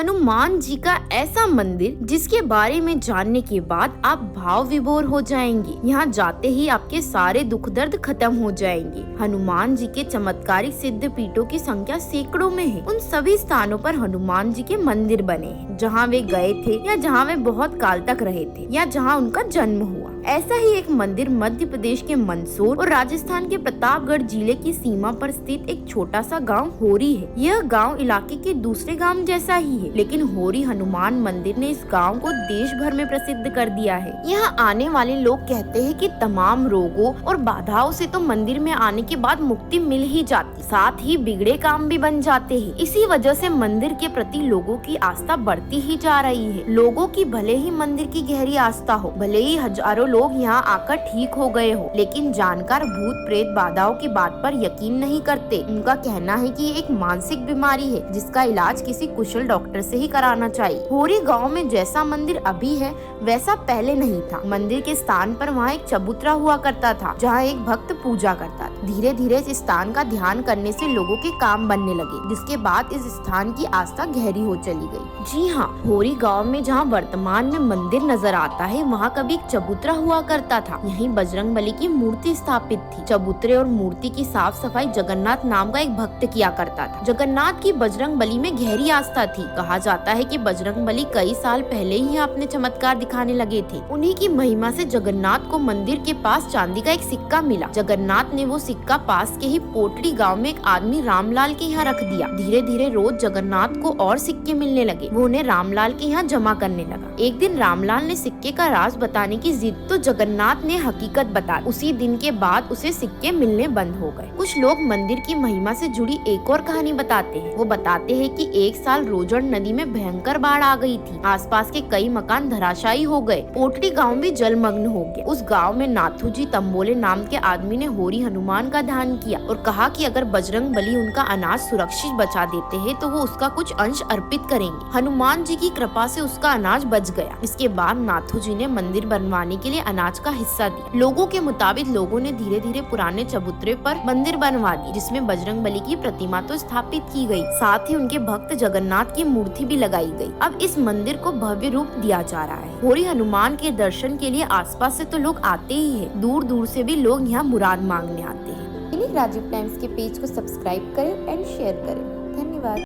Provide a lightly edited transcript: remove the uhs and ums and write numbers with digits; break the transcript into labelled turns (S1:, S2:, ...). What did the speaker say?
S1: हनुमान जी का ऐसा मंदिर जिसके बारे में जानने के बाद आप भाव विभोर हो जाएंगे। यहाँ जाते ही आपके सारे दुख दर्द खत्म हो जाएंगे। हनुमान जी के चमत्कारिक सिद्ध पीठों की संख्या सैकड़ों में है। उन सभी स्थानों पर हनुमान जी के मंदिर बने हैं, जहाँ वे गए थे या जहाँ वे बहुत काल तक रहे थे या जहाँ उनका जन्म हुआ। ऐसा ही एक मंदिर मध्य प्रदेश के मंदसौर और राजस्थान के प्रतापगढ़ जिले की सीमा पर स्थित एक छोटा सा गांव होरी है। यह गांव इलाके के दूसरे गांव जैसा ही है, लेकिन होरी हनुमान मंदिर ने इस गांव को देश भर में प्रसिद्ध कर दिया है। यहाँ आने वाले लोग कहते हैं कि तमाम रोगों और बाधाओं से तो मंदिर में आने के बाद मुक्ति मिल ही जाती, साथ ही बिगड़े काम भी बन जाते हैं। इसी वजह से मंदिर के प्रति लोगों की आस्था बढ़ती ही जा रही है। लोगों की भले ही मंदिर की गहरी आस्था हो, भले ही हजारों लोग यहाँ आकर ठीक हो गए हो, लेकिन जानकार भूत प्रेत बाधाओं की बात पर यकीन नहीं करते। उनका कहना है कि ये एक मानसिक बीमारी है जिसका इलाज किसी कुशल डॉक्टर से ही कराना चाहिए। होरी गांव में जैसा मंदिर अभी है वैसा पहले नहीं था। मंदिर के स्थान पर वहाँ एक चबूतरा हुआ करता था जहाँ एक भक्त पूजा करता था। धीरे धीरे इस स्थान का ध्यान करने से लोगों के काम बनने लगे, जिसके बाद इस स्थान की आस्था गहरी हो चली गई। जी हाँ, होरी गांव में जहाँ वर्तमान में मंदिर नजर आता है वहाँ कभी एक चबूतरा हुआ करता था। यहीं बजरंगबली की मूर्ति स्थापित थी। चबूतरे और मूर्ति की साफ सफाई जगन्नाथ नाम का एक भक्त किया करता था। जगन्नाथ की बजरंगबली में गहरी आस्था थी। कहा जाता है कि बजरंगबली कई साल पहले ही अपने चमत्कार दिखाने लगे थे। उन्हीं की महिमा से जगन्नाथ को मंदिर के पास चांदी का एक सिक्का मिला। जगन्नाथ ने वो सिक्का पास के ही पोटड़ी गांव में एक आदमी रामलाल के यहाँ रख दिया। धीरे धीरे रोज जगन्नाथ को और सिक्के मिलने लगे। वो उन्हें रामलाल के यहाँ जमा करने लगा। एक दिन रामलाल ने सिक्के का राज बताने की जिद तो जगन्नाथ ने हकीकत बता। उसी दिन के बाद उसे सिक्के मिलने बंद हो गए। कुछ लोग मंदिर की महिमा से जुड़ी एक और कहानी बताते हैं। वो बताते हैं कि एक साल रोजड़ नदी में भयंकर बाढ़ आ गई थी। आसपास के कई मकान धराशायी हो गए। पोटड़ी गांव भी जलमग्न हो गया। उस गांव में नाथू जी तंबोले नाम के आदमी ने होरी हनुमान का ध्यान किया और कहा कि अगर बजरंगबली उनका अनाज सुरक्षित बचा देते हैं तो वो उसका कुछ अंश अर्पित करेंगे। हनुमान जी की कृपा से उसका अनाज बच गया। इसके बाद नाथू जी ने मंदिर बनवाने के लिए अनाज का हिस्सा दिया। लोगों के मुताबिक लोगों ने धीरे धीरे पुराने चबूतरे पर मंदिर बनवा दी, जिसमें बजरंगबली की प्रतिमा तो स्थापित की गई, साथ ही उनके भक्त जगन्नाथ की मूर्ति भी लगाई गई। अब इस मंदिर को भव्य रूप दिया जा रहा है। होरी हनुमान के दर्शन के लिए आसपास से तो लोग आते ही है, दूर दूर से भी लोग यहाँ मुराद मांगने आते हैं।
S2: राजीव टाइम्स के पेज को सब्सक्राइब करें एंड शेयर करें। धन्यवाद।